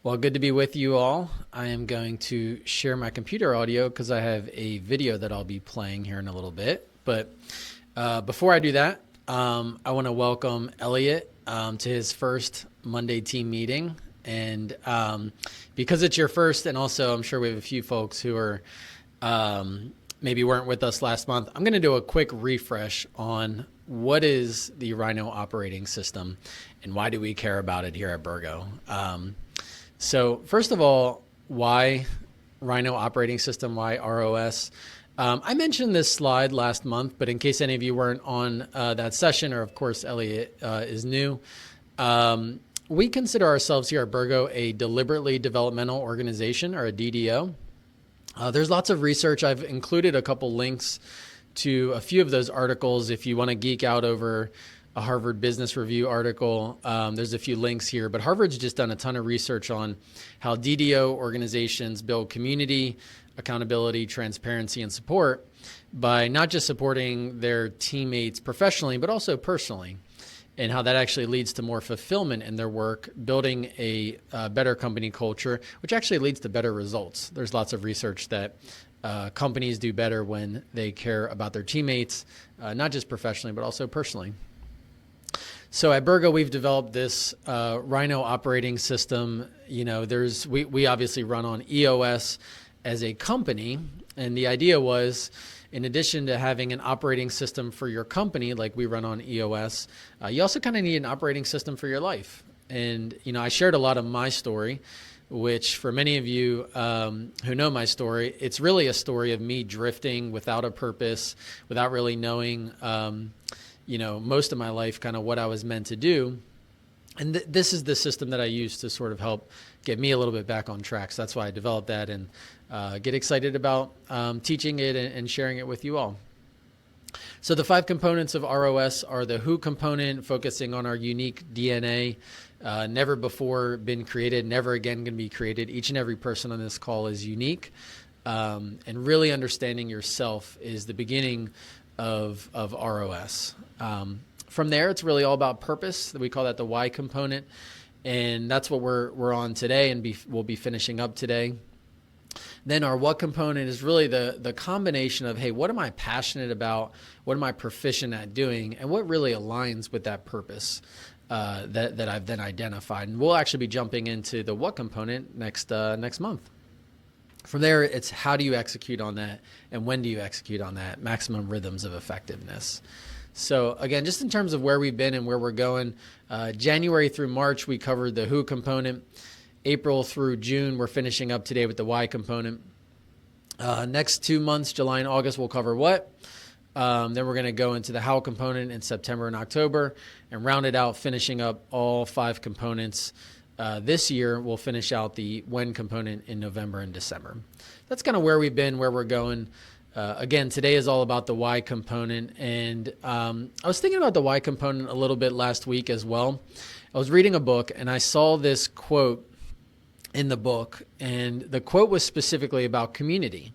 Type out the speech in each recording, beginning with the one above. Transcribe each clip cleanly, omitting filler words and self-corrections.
Well, good to be with you all. I am going to share my computer audio because I have a video that I'll be playing here in a little bit. But before I do that, I want to welcome Elliot to his first Monday team meeting. And because it's your first, and also I'm sure we have a few folks who are maybe weren't with us last month, I'm going to do a quick refresh on what is the Rhino operating system and why do we care about it here at Burgo. So first of all, why Rhino operating system? Why ROS? I mentioned this slide last month, but in case any of you weren't on that session, or of course Elliot is new, we consider ourselves here at Burgo a deliberately developmental organization, or a DDO. There's lots of research. I've included a couple links to a few of those articles if you want to geek out over a Harvard Business Review article. There's a few links here, but Harvard's just done a ton of research on how DDO organizations build community, accountability, transparency, and support by not just supporting their teammates professionally, but also personally, and how that actually leads to more fulfillment in their work, building a better company culture, which actually leads to better results. There's lots of research that companies do better when they care about their teammates, not just professionally, but also personally. So at Burgo, we've developed this Rhino operating system. You know, we obviously run on EOS as a company, and the idea was, in addition to having an operating system for your company, like we run on EOS, you also kind of need an operating system for your life. And you know, I shared a lot of my story, which for many of you who know my story, it's really a story of me drifting without a purpose, without really knowing most of my life, kind of what I was meant to do. And this is the system that I use to sort of help get me a little bit back on track. So that's why I developed that, and get excited about teaching it and sharing it with you all. So the 5 components of ROS are the who component, focusing on our unique DNA, never before been created, never again going to be created. Each and every person on this call is unique. And really understanding yourself is the beginning of ROS. From there, it's really all about purpose. We call that the why component, and that's what we're on today, and we'll be finishing up today. Then our what component is really the combination of, hey, what am I passionate about? What am I proficient at doing? And what really aligns with that purpose that I've then identified? And we'll actually be jumping into the what component next month. From there, it's how do you execute on that, and when do you execute on that? Maximum rhythms of effectiveness. So again, just in terms of where we've been and where we're going, January through March, we covered the who component. April through June, we're finishing up today with the why component. Next 2 months, July and August, we'll cover what. Then we're going to go into the how component in September and October, and round it out, finishing up all 5 components. This year, we'll finish out the when component in November and December. That's kind of where we've been, where we're going. Again, today is all about the why component. And I was thinking about the why component a little bit last week as well. I was reading a book, and I saw this quote in the book, and the quote was specifically about community.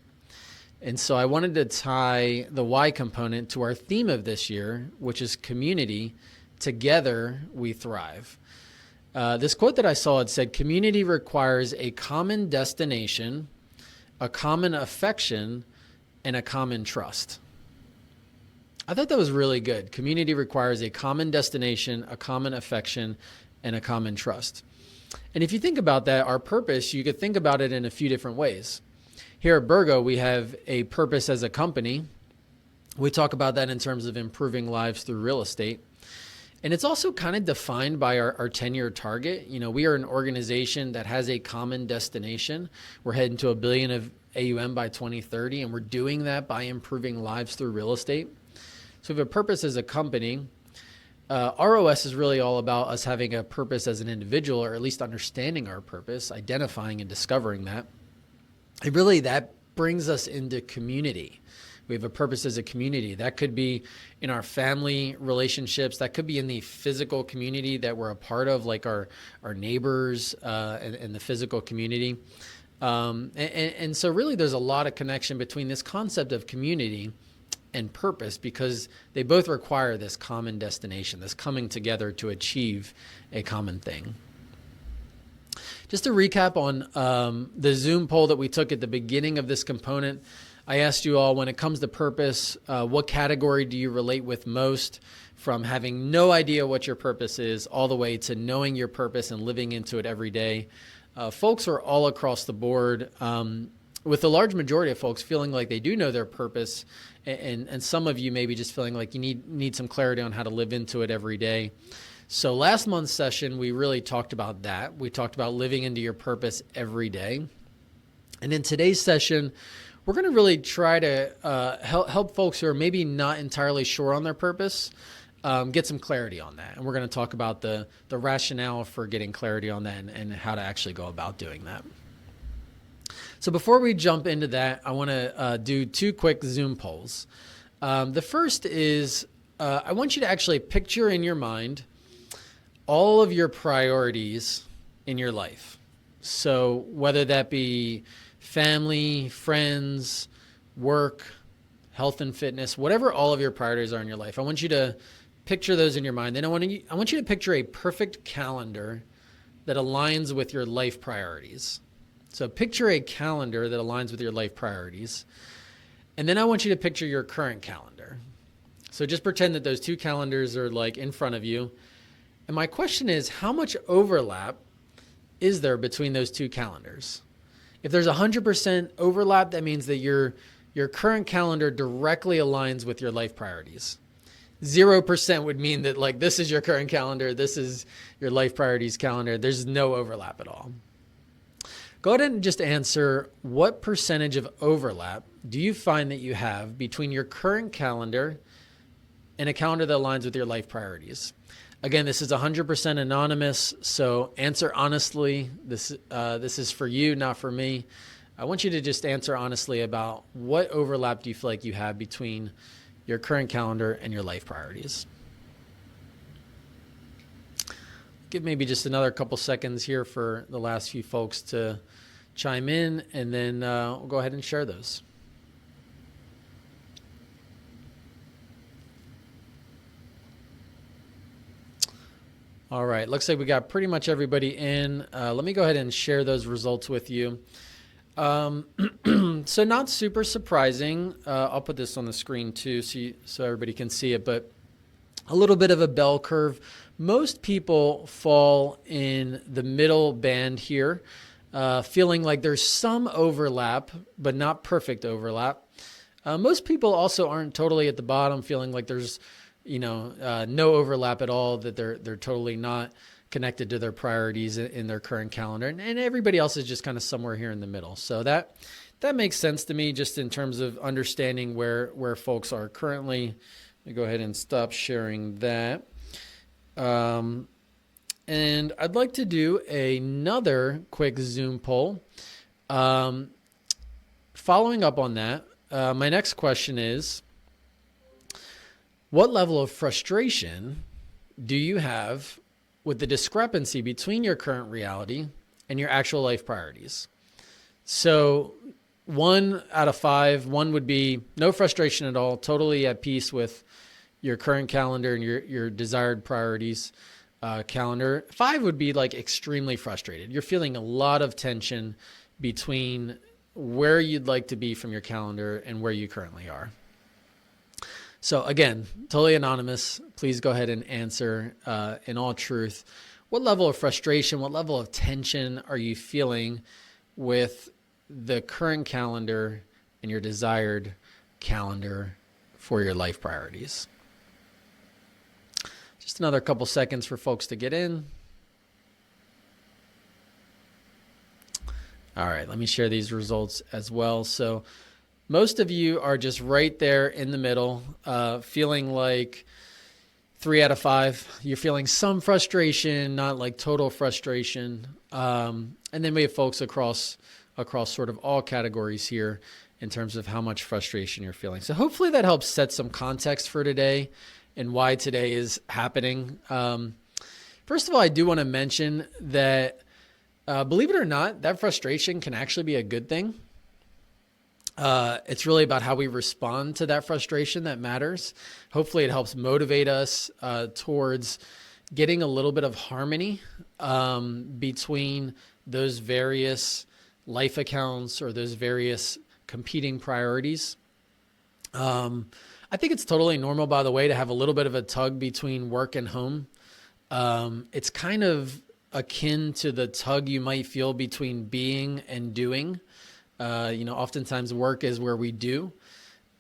And so I wanted to tie the why component to our theme of this year, which is community. Together, we thrive. This quote that I saw, it said, community requires a common destination, a common affection, and a common trust. I thought that was really good. Community requires a common destination, a common affection, and a common trust. And if you think about that, our purpose, you could think about it in a few different ways. Here at Burgo, we have a purpose as a company. We talk about that in terms of improving lives through real estate. And it's also kind of defined by our 10-year target. You know, we are an organization that has a common destination. We're heading to $1 billion of AUM by 2030, and we're doing that by improving lives through real estate. So we have a purpose as a company. ROS is really all about us having a purpose as an individual, or at least understanding our purpose, identifying and discovering that. And really, that brings us into community. We have a purpose as a community. That could be in our family relationships. That could be in the physical community that we're a part of, like our neighbors and the physical community. And so really there's a lot of connection between this concept of community and purpose, because they both require this common destination, this coming together to achieve a common thing. Just to recap on the Zoom poll that we took at the beginning of this component, I asked you all, when it comes to purpose, what category do you relate with most, from having no idea what your purpose is all the way to knowing your purpose and living into it every day. Folks are all across the board, with the large majority of folks feeling like they do know their purpose, and some of you maybe just feeling like you need some clarity on how to live into it every day. So last month's session, we really talked about that. We talked about living into your purpose every day. And in today's session, we're going to really try to help folks who are maybe not entirely sure on their purpose get some clarity on that. And we're going to talk about the rationale for getting clarity on that and how to actually go about doing that. So before we jump into that, I want to do two quick Zoom polls. The first is I want you to actually picture in your mind all of your priorities in your life. So whether that be family, friends, work, health and fitness, whatever all of your priorities are in your life, I want you to picture those in your mind. Then I want you to picture a perfect calendar that aligns with your life priorities. So picture a calendar that aligns with your life priorities. And then I want you to picture your current calendar. So just pretend that those two calendars are like in front of you. And my question is, how much overlap is there between those two calendars? If there's 100% overlap, that means that your current calendar directly aligns with your life priorities. 0% would mean that like this is your current calendar, this is your life priorities calendar. There's no overlap at all. Go ahead and just answer, what percentage of overlap do you find that you have between your current calendar and a calendar that aligns with your life priorities? Again, this is 100% anonymous, so answer honestly. This is for you, not for me. I want you to just answer honestly about what overlap do you feel like you have between your current calendar and your life priorities. Give maybe just another couple seconds here for the last few folks to chime in, and then we'll go ahead and share those. All right, looks like we got pretty much everybody in. Let me go ahead and share those results with you. So not super surprising. I'll put this on the screen too so everybody can see it, but a little bit of a bell curve. Most people fall in the middle band here, feeling like there's some overlap, but not perfect overlap. Most people also aren't totally at the bottom, feeling like there's no overlap at all, that they're totally not connected to their priorities in their current calendar. And everybody else is just kind of somewhere here in the middle. So that makes sense to me, just in terms of understanding where folks are currently. Let me go ahead and stop sharing that. And I'd like to do another quick Zoom poll. Following up on that, my next question is, what level of frustration do you have with the discrepancy between your current reality and your actual life priorities? So 1 out of 5, 1 would be no frustration at all, totally at peace with your current calendar and your desired priorities calendar. 5 would be like extremely frustrated. You're feeling a lot of tension between where you'd like to be from your calendar and where you currently are. So again, totally anonymous. Please go ahead and answer in all truth. What level of frustration, what level of tension are you feeling with the current calendar and your desired calendar for your life priorities? Just another couple seconds for folks to get in. All right, let me share these results as well. So most of you are just right there in the middle, feeling like 3 out of 5. You're feeling some frustration, not like total frustration. And then we have folks across sort of all categories here in terms of how much frustration you're feeling. So hopefully that helps set some context for today and why today is happening. First of all, I do want to mention that, believe it or not, that frustration can actually be a good thing. It's really about how we respond to that frustration that matters. Hopefully it helps motivate us towards getting a little bit of harmony between those various life accounts or those various competing priorities. I think it's totally normal, by the way, to have a little bit of a tug between work and home. It's kind of akin to the tug you might feel between being and doing. Oftentimes work is where we do,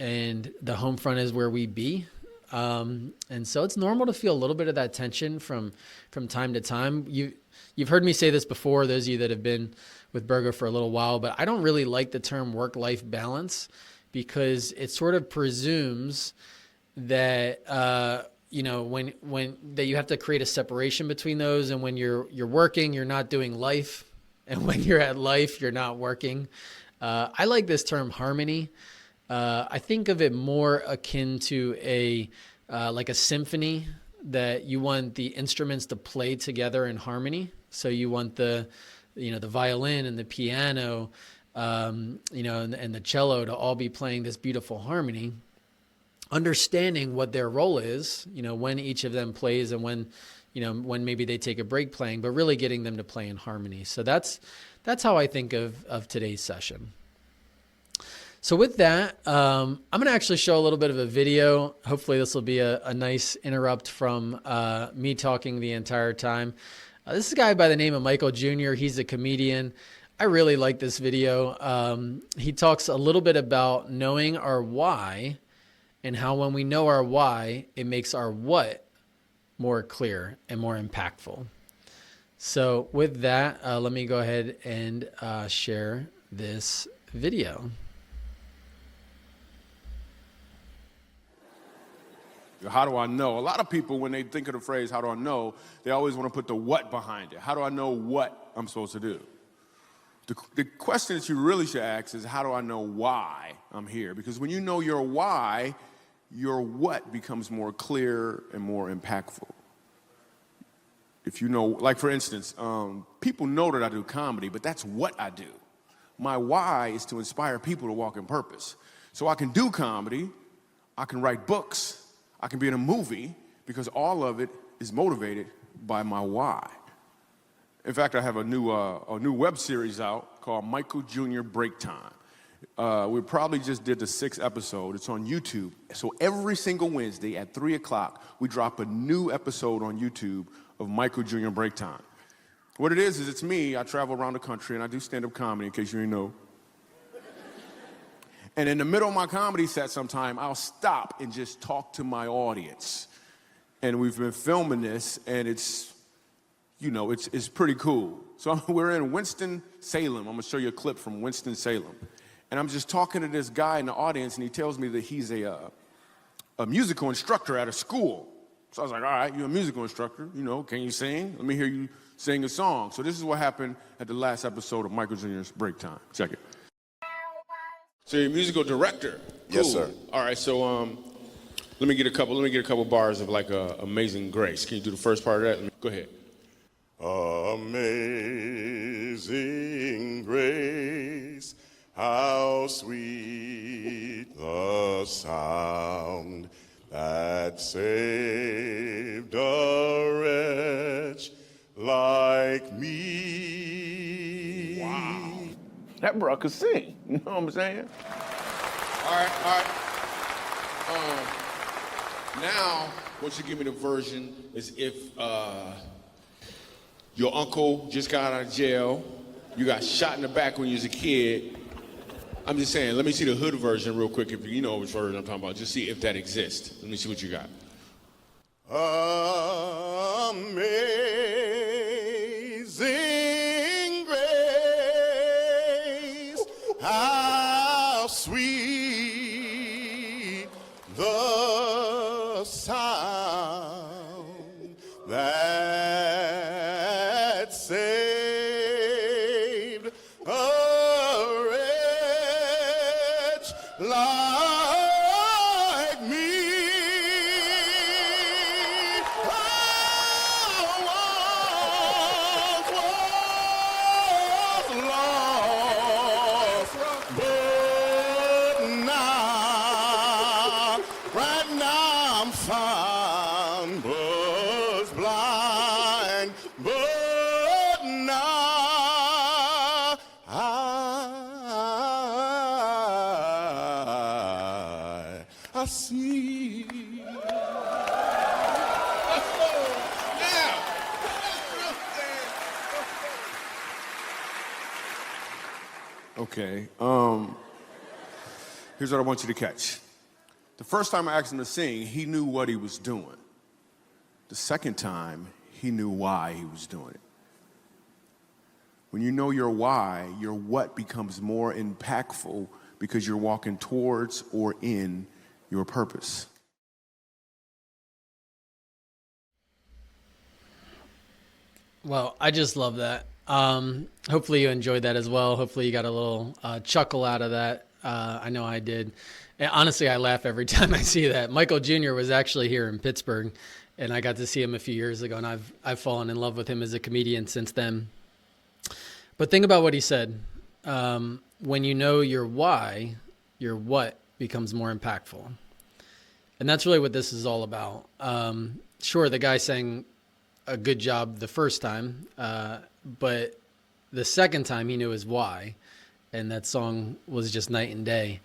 and the home front is where we be. And so it's normal to feel a little bit of that tension from time to time. You've heard me say this before, those of you that have been with Burgo for a little while, but I don't really like the term work-life balance, because it sort of presumes that when that you have to create a separation between those, and when you're working, you're not doing life, and when you're at life, you're not working. I like this term harmony. I think of it more akin to like a symphony, that you want the instruments to play together in harmony. So you want the violin and the piano, and the cello to all be playing this beautiful harmony, understanding what their role is, when each of them plays, and when maybe they take a break playing, but really getting them to play in harmony. So that's how I think of today's session. So with that, I'm going to actually show a little bit of a video. Hopefully this will be a nice interrupt from me talking the entire time. This is a guy by the name of Michael Jr. He's a comedian. I really like this video. He talks a little bit about knowing our why, and how when we know our why, it makes our what more clear and more impactful. So with that, let me go ahead and share this video. How do I know? A lot of people, when they think of the phrase, how do I know, they always want to put the what behind it. How do I know what I'm supposed to do? The question that you really should ask is, how do I know why I'm here? Because when you know your why, your what becomes more clear and more impactful. If you know, like for instance, people know that I do comedy, but that's what I do. My why is to inspire people to walk in purpose. So I can do comedy, I can write books, I can be in a movie, because all of it is motivated by my why. In fact, I have a new web series out called Michael Jr. Break Time. We probably just did the 6th episode. It's on YouTube. So every single Wednesday at 3 o'clock, we drop a new episode on YouTube of Michael Jr. Break Time. What it is it's me. I travel around the country and I do stand-up comedy, in case you didn't know. And in the middle of my comedy set sometime, I'll stop and just talk to my audience. And we've been filming this, and it's pretty cool. So we're in Winston-Salem. I'm going to show you a clip from Winston-Salem. And I'm just talking to this guy in the audience, and he tells me that he's a musical instructor at a school. So I was like, all right, you're a musical instructor. Can you sing? Let me hear you sing a song. So this is what happened at the last episode of Michael Jr.'s Break Time. Check it. So you're a musical director. Cool. Yes, sir. All right, so let me get a couple bars of like Amazing Grace. Can you do the first part of that? Go ahead. Amazing grace, how sweet the sound that saved a wretch like me. Wow. That bro could sing, you know what I'm saying? All right. Now, what you give me the version is if your uncle just got out of jail, you got shot in the back when you was a kid. I'm just saying, let me see the hood version real quick, if you know which version I'm talking about. Just see if that exists. Let me see what you got. Amazing grace, how sweet the sound that saved a wretch like me. Oh, see. Okay. Here's what I want you to catch. The first time I asked him to sing, he knew what he was doing. The second time, he knew why he was doing it. When you know your why, your what becomes more impactful because you're walking towards or in your purpose. Well, I just love that. Hopefully you enjoyed that as well. Hopefully you got a little chuckle out of that. I know I did. And honestly, I laugh every time I see that. Michael Jr. was actually here in Pittsburgh, and I got to see him a few years ago, and I've fallen in love with him as a comedian since then. But think about what he said. When you know your why, your what becomes more impactful. And that's really what this is all about. Sure, the guy sang a good job the first time, but the second time he knew his why, and that song was just night and day.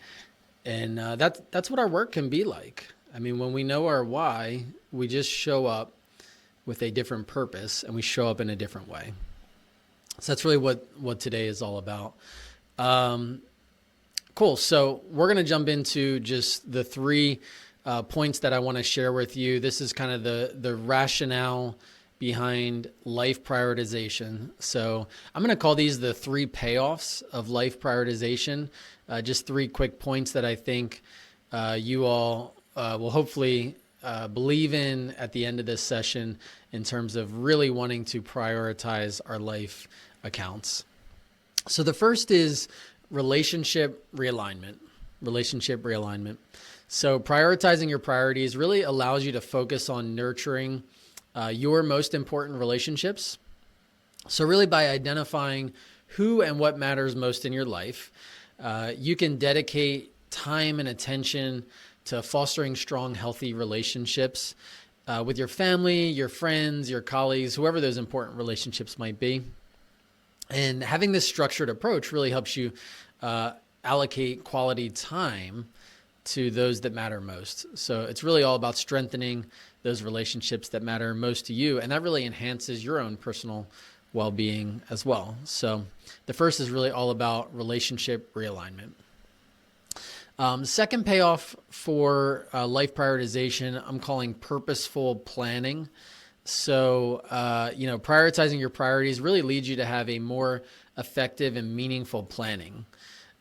And that's what our work can be like. I mean, when we know our why, we just show up with a different purpose, and we show up in a different way. So that's really what today is all about. Cool. So we're going to jump into just the three points that I want to share with you. This is kind of the rationale behind life prioritization. So I'm going to call these the three payoffs of life prioritization. Just three quick points that I think you all will hopefully believe in at the end of this session in terms of really wanting to prioritize our life accounts. So the first is relationship realignment. Relationship realignment. So prioritizing your priorities really allows you to focus on nurturing your most important relationships. So really by identifying who and what matters most in your life, you can dedicate time and attention to fostering strong, healthy relationships with your family, your friends, your colleagues, whoever those important relationships might be. And having this structured approach really helps you allocate quality time to those that matter most. So it's really all about strengthening those relationships that matter most to you. And that really enhances your own personal well-being as well. So the first is really all about relationship realignment. Second payoff for life prioritization, I'm calling purposeful planning. So, prioritizing your priorities really leads you to have a more effective and meaningful planning.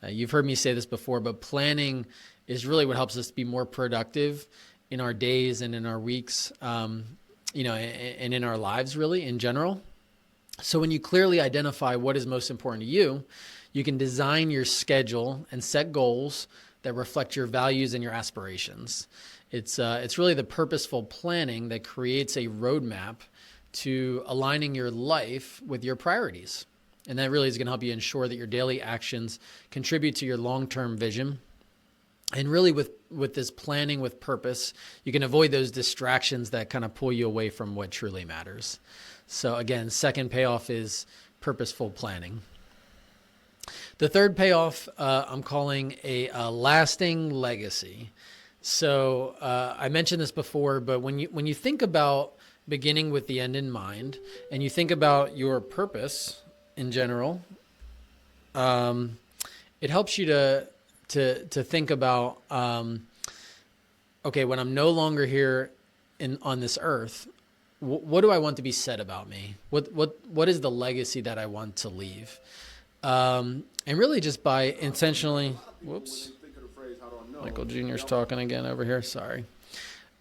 You've heard me say this before, but planning is really what helps us be more productive in our days and in our weeks, and in our lives really in general. So when you clearly identify what is most important to you, you can design your schedule and set goals that reflect your values and your aspirations. It's really the purposeful planning that creates a roadmap to aligning your life with your priorities. And that really is going to help you ensure that your daily actions contribute to your long-term vision. And really with this planning with purpose, you can avoid those distractions that kind of pull you away from what truly matters. So again, second payoff is purposeful planning. The third payoff I'm calling a lasting legacy. So I mentioned this before, but when you think about beginning with the end in mind, and you think about your purpose in general, it helps you to think about, okay, when I'm no longer here on this earth, what do I want to be said about me? What is the legacy that I want to leave? And really just by intentionally, whoops. Michael Jr.'s talking again over here. Sorry.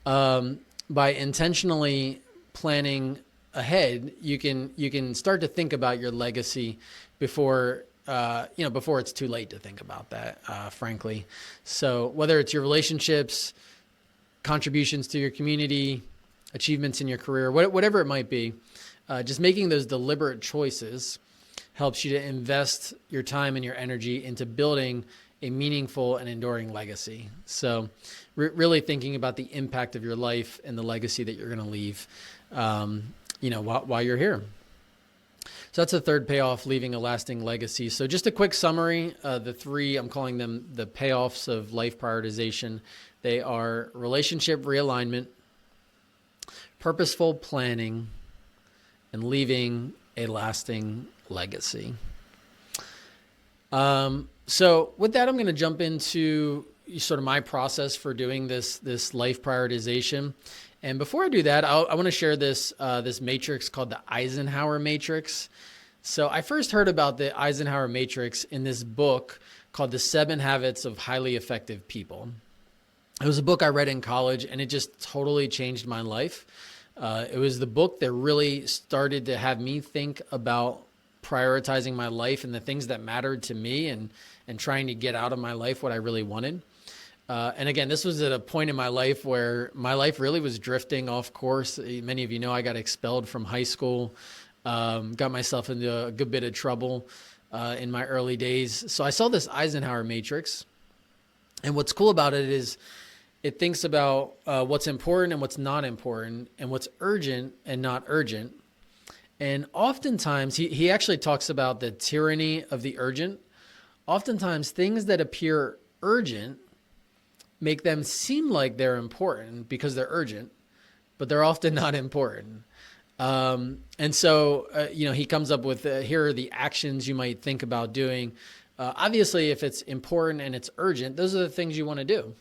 By intentionally planning ahead, you can start to think about your legacy before it's too late to think about that, frankly. So whether it's your relationships, contributions to your community, achievements in your career, whatever it might be, just making those deliberate choices helps you to invest your time and your energy into building a meaningful and enduring legacy. So really thinking about the impact of your life and the legacy that you're going to leave, while you're here. So that's the third payoff, leaving a lasting legacy. So just a quick summary, the three, I'm calling them the payoffs of life prioritization. They are relationship realignment, purposeful planning, and leaving a lasting legacy. So with that, I'm going to jump into sort of my process for doing this life prioritization. And before I do that, I want to share this matrix called the Eisenhower matrix. So I first heard about the Eisenhower matrix in this book called The 7 Habits of Highly Effective People. It was a book I read in college, and it just totally changed my life. It was the book that really started to have me think about prioritizing my life and the things that mattered to me, and trying to get out of my life what I really wanted. And again, this was at a point in my life where my life really was drifting off course. Many of you know I got expelled from high school, got myself into a good bit of trouble in my early days. So I saw this Eisenhower matrix. And what's cool about it is it thinks about what's important and what's not important, and what's urgent and not urgent. And oftentimes, he actually talks about the tyranny of the urgent. Oftentimes, things that appear urgent make them seem like they're important because they're urgent, but they're often not important. And so, he comes up with, here are the actions you might think about doing. Obviously, if it's important and it's urgent, those are the things you want to do.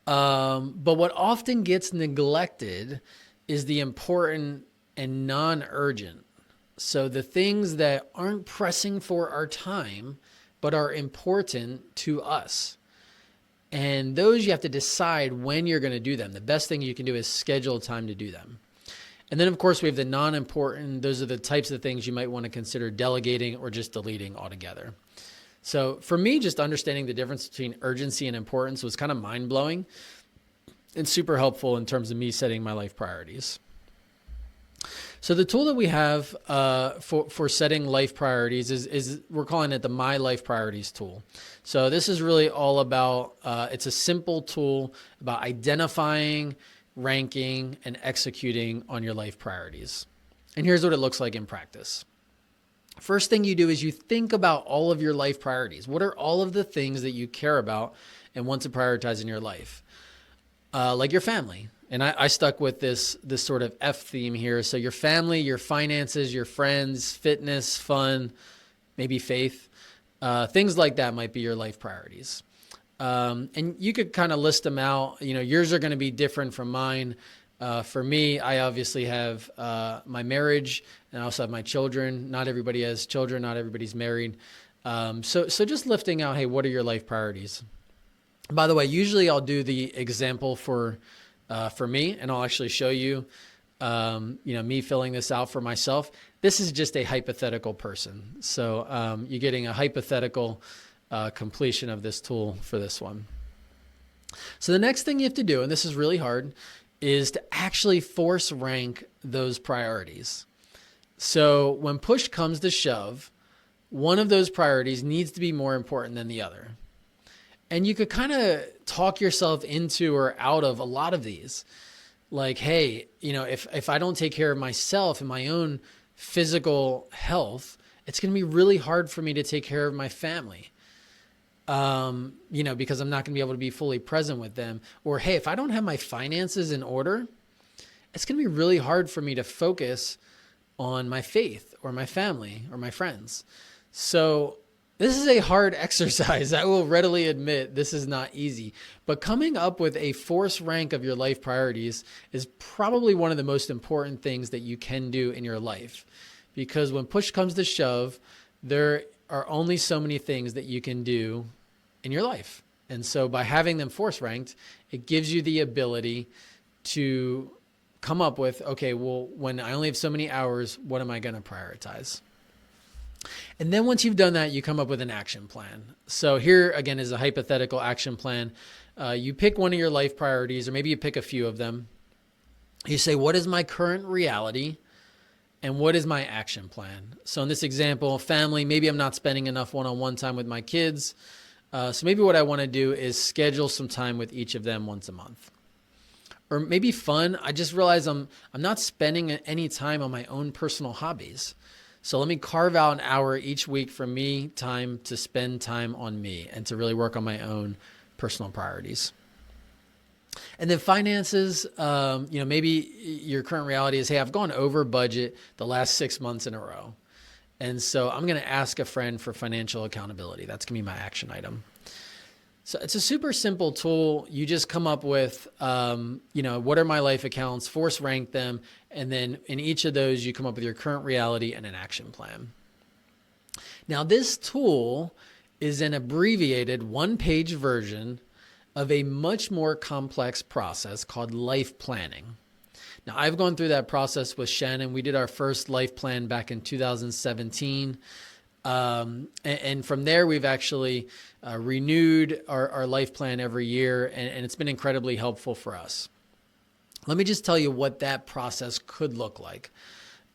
But what often gets neglected is the important and non-urgent. So the things that aren't pressing for our time, but are important to us. And those you have to decide when you're going to do them. The best thing you can do is schedule time to do them. And then, of course, we have the non-important. Those are the types of things you might want to consider delegating or just deleting altogether. So for me, just understanding the difference between urgency and importance was kind of mind-blowing and super helpful in terms of me setting my life priorities. So the tool that we have for setting life priorities is we're calling it the My Life Priorities tool. So this is really all about, it's a simple tool about identifying, ranking, and executing on your life priorities. And here's what it looks like in practice. First thing you do is you think about all of your life priorities. What are all of the things that you care about and want to prioritize in your life? Like your family. And I stuck with this sort of F theme here. So your family, your finances, your friends, fitness, fun, maybe faith, things like that might be your life priorities. And you could kind of list them out. Yours are going to be different from mine. For me, I obviously have my marriage, and I also have my children. Not everybody has children. Not everybody's married. So just lifting out, hey, what are your life priorities? By the way, usually I'll do the example for me, and I'll actually show you, me filling this out for myself. This is just a hypothetical person. So you're getting a hypothetical completion of this tool for this one. So the next thing you have to do, and this is really hard, is to actually force rank those priorities. So when push comes to shove, one of those priorities needs to be more important than the other. And you could kind of talk yourself into or out of a lot of these. Like, hey, if I don't take care of myself and my own physical health, it's going to be really hard for me to take care of my family. Because I'm not going to be able to be fully present with them. Or, hey, if I don't have my finances in order, it's going to be really hard for me to focus on my faith or my family or my friends. So this is a hard exercise. I will readily admit this is not easy, but coming up with a force rank of your life priorities is probably one of the most important things that you can do in your life, because when push comes to shove, there are only so many things that you can do in your life. And so by having them force ranked, it gives you the ability to come up with, okay, well, when I only have so many hours, what am I going to prioritize? And then once you've done that, you come up with an action plan. So here again is a hypothetical action plan. You pick one of your life priorities, or maybe you pick a few of them. You say, what is my current reality? And what is my action plan? So in this example, family, maybe I'm not spending enough one-on-one time with my kids. So maybe what I want to do is schedule some time with each of them once a month. Or maybe fun. I just realized I'm not spending any time on my own personal hobbies. So let me carve out an hour each week for me time to spend time on me and to really work on my own personal priorities. And then finances, maybe your current reality is, hey, I've gone over budget the last 6 months in a row. And so I'm going to ask a friend for financial accountability. That's going to be my action item. So it's a super simple tool. You just come up with, what are my life accounts, force rank them. And then in each of those, you come up with your current reality and an action plan. Now, this tool is an abbreviated one-page version of a much more complex process called life planning. Now, I've gone through that process with Shannon. We did our first life plan back in 2017. And from there, we've actually renewed our life plan every year, and it's been incredibly helpful for us. Let me just tell you what that process could look like.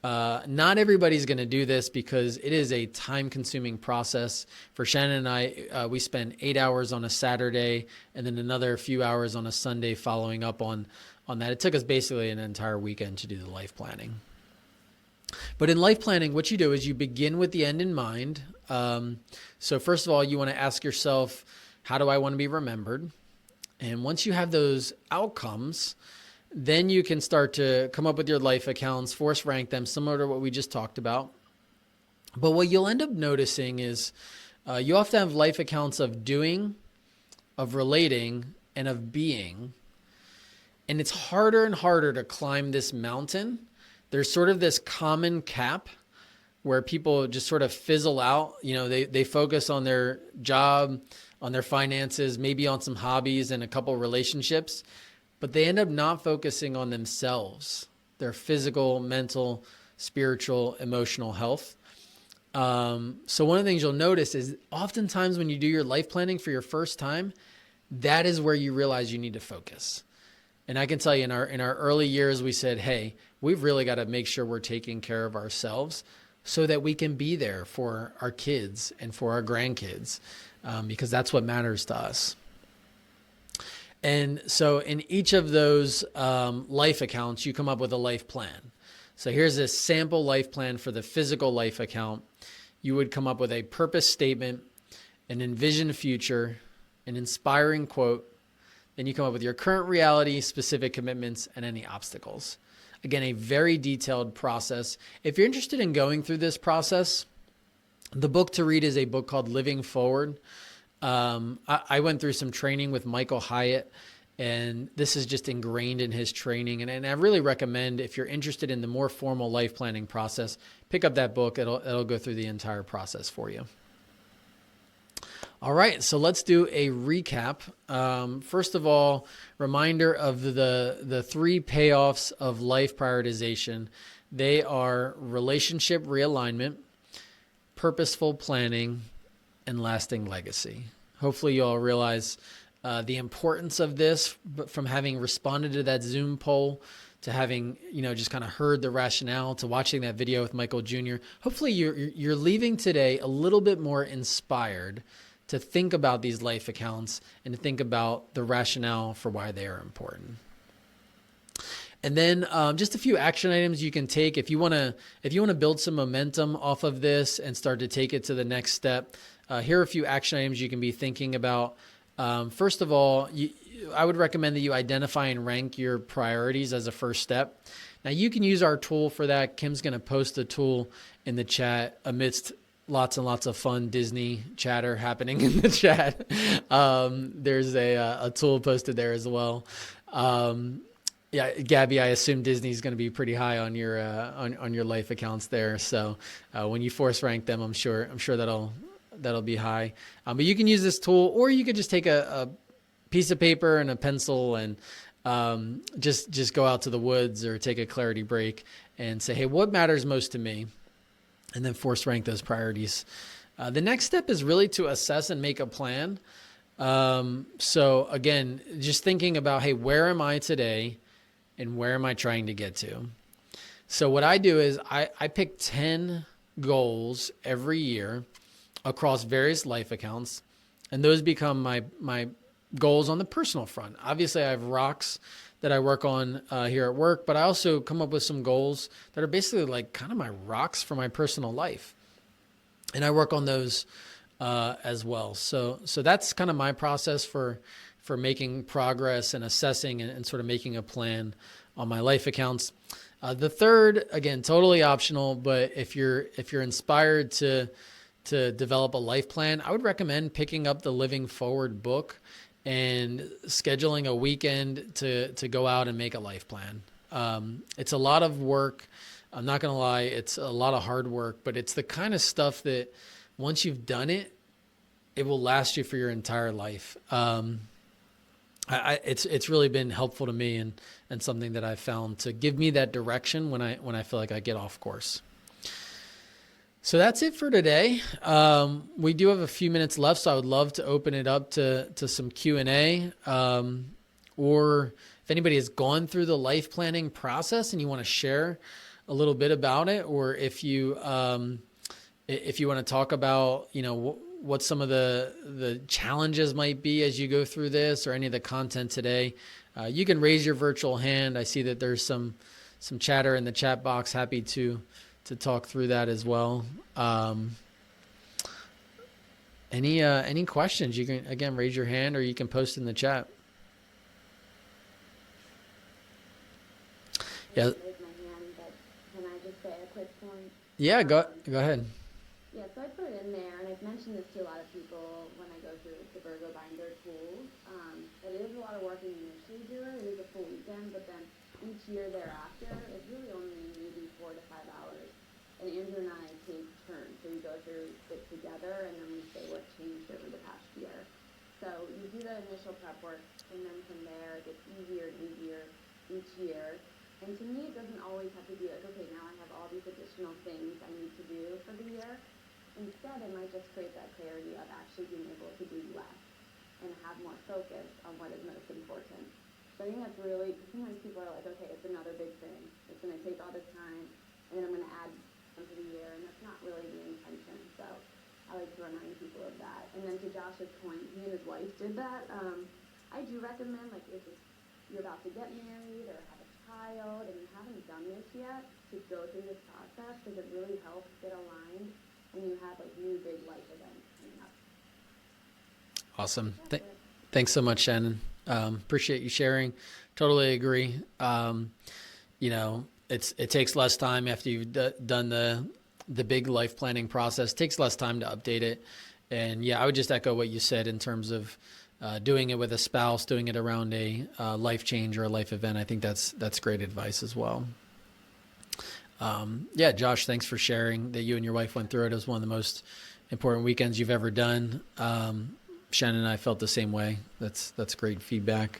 Not everybody's going to do this because it is a time-consuming process. For Shannon and I, we spend 8 hours on a Saturday and then another few hours on a Sunday following up on that. It took us basically an entire weekend to do the life planning. But in life planning, what you do is you begin with the end in mind. So first of all, you want to ask yourself, how do I want to be remembered? And once you have those outcomes, then you can start to come up with your life accounts, force rank them, similar to what we just talked about. But what you'll end up noticing is you often have life accounts of doing, of relating, and of being. And it's harder and harder to climb this mountain. There's sort of this common cap where people just sort of fizzle out. They focus on their job, on their finances, maybe on some hobbies and a couple relationships. But they end up not focusing on themselves, their physical, mental, spiritual, emotional health. So one of the things you'll notice is oftentimes when you do your life planning for your first time, that is where you realize you need to focus. And I can tell you in our early years, we said, hey, we've really got to make sure we're taking care of ourselves so that we can be there for our kids and for our grandkids, because that's what matters to us. And so in each of those life accounts, you come up with a life plan. So here's a sample life plan for the physical life account. You would come up with a purpose statement, an envisioned future, an inspiring quote. Then you come up with your current reality, specific commitments, and any obstacles. Again, a very detailed process. If you're interested in going through this process, the book to read is a book called Living Forward. I went through some training with Michael Hyatt, and this is just ingrained in his training. And I really recommend, if you're interested in the more formal life planning process, pick up that book. It'll go through the entire process for you. All right, so let's do a recap. First of all, reminder of the 3 payoffs of life prioritization. They are relationship realignment, purposeful planning, and lasting legacy. Hopefully you all realize the importance of this, but from having responded to that Zoom poll, to having, just kind of heard the rationale, to watching that video with Michael Jr. Hopefully you're leaving today a little bit more inspired to think about these life accounts and to think about the rationale for why they are important. And then just a few action items you can take if you want to build some momentum off of this and start to take it to the next step. Here are a few action items you can be thinking about. First of all, I would recommend that you identify and rank your priorities as a first step. Now, you can use our tool for that. Kim's going to post the tool in the chat amidst lots and lots of fun Disney chatter happening in the chat. There's a tool posted there as well. Yeah, Gabby, I assume Disney's going to be pretty high on your on your life accounts there. So when you force rank them, I'm sure that'll be high. But you can use this tool, or you could just take a piece of paper and a pencil and just go out to the woods or take a clarity break and say, hey, what matters most to me? And then force rank those priorities. The next step is really to assess and make a plan. So again, just thinking about, hey, where am I today and where am I trying to get to? So what I do is I pick 10 goals every year across various life accounts, and those become my goals on the personal front. Obviously, I have rocks that I work on here at work, but I also come up with some goals that are basically like kind of my rocks for my personal life. And I work on those as well. So that's kind of my process for making progress and assessing and sort of making a plan on my life accounts. The third, again, totally optional, but if you're inspired to develop a life plan, I would recommend picking up the Living Forward book and scheduling a weekend to go out and make a life plan. It's a lot of work. I'm not going to lie. It's a lot of hard work, but it's the kind of stuff that once you've done it, it will last you for your entire life. It's really been helpful to me and something that I've found to give me that direction when I feel like I get off course. So that's it for today. We do have a few minutes left, so I would love to open it up to some Q&A. Or if anybody has gone through the life planning process and you want to share a little bit about it, or if you want to talk about, what some of the challenges might be as you go through this or any of the content today, you can raise your virtual hand. I see that there's some chatter in the chat box. Happy to talk through that as well. Any questions, you can, again, raise your hand or you can post in the chat. Yeah. Raise my hand, but can I just say a quick point? Yeah, go ahead. Yeah, so I put it in there, and I've mentioned this to a lot of people when I go through the Virgo binder tools. That it is a lot of work when you initially do it. It is a full weekend, but then each year thereafter, it's really only maybe 4 to 5 hours. And Andrew and I take turns, so we go through it together, and then we say what changed over the past year. So you do the initial prep work, and then from there it gets easier and easier each year. And to me, it doesn't always have to be like, okay, now I have all these additional things I need to do for the year. Instead, it might just create that clarity of actually being able to do less and have more focus on what is most important. So I think that's really, sometimes people are like, okay, it's another big thing. It's going to take all this time, and then I'm going to add some to the year, and that's not really the intention. So I like to remind people of that. And then to Josh's point, he and his wife did that. I do recommend, like, if you're about to get married or have a child and you haven't done this yet, to go through this process, because it really helps get aligned when you have like new big life events coming up. Awesome. Thanks so much, Shannon. Appreciate you sharing. Totally agree. It takes less time after you've done the big life planning process. It takes less time to update it. And yeah, I would just echo what you said in terms of doing it with a spouse, doing it around a life change or a life event. I think that's great advice as well. Yeah, Josh, thanks for sharing that you and your wife went through it. It was one of the most important weekends you've ever done. Shannon and I felt the same way. That's great feedback.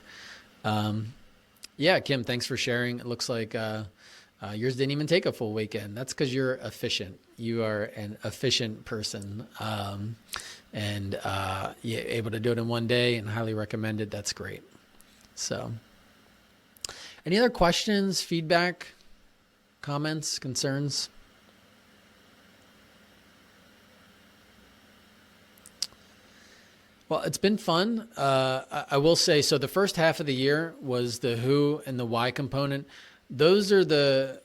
Yeah, Kim, thanks for sharing. It looks like yours didn't even take a full weekend. That's because you're efficient. You are an efficient person. And you're able to do it in one day and highly recommend it. That's great. So any other questions, feedback, comments, concerns? Well, it's been fun. I will say, so the first half of the year was the who and the why component. Those are the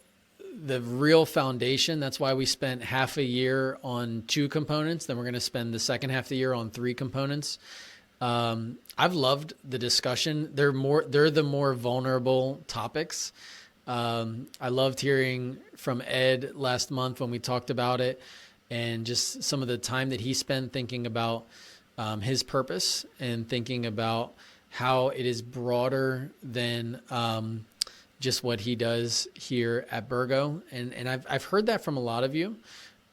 real foundation. That's why we spent half a year on 2 components. Then we're going to spend the second half of the year on 3 components. I've loved the discussion. They're the more vulnerable topics. I loved hearing from Ed last month when we talked about it, and just some of the time that he spent thinking about his purpose and thinking about how it is broader than just what he does here at Burgo. And I've heard that from a lot of you,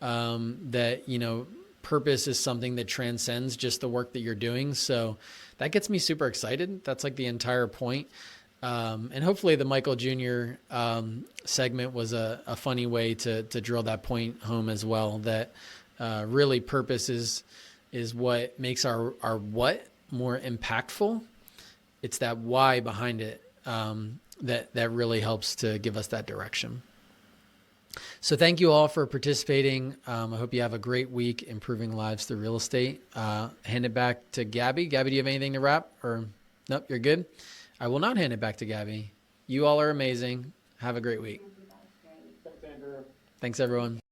that, purpose is something that transcends just the work that you're doing. So that gets me super excited. That's like the entire point. And hopefully the Michael Jr. Segment was a funny way to drill that point home as well, that really purpose is what makes our what more impactful. It's that why behind it that really helps to give us that direction. So thank you all for participating. I hope you have a great week improving lives through real estate. Hand it back to Gabby. Gabby, do you have anything to wrap? Or nope, you're good? I will not hand it back to Gabby. You all are amazing. Have a great week. Thank you guys. Great. Thanks, everyone.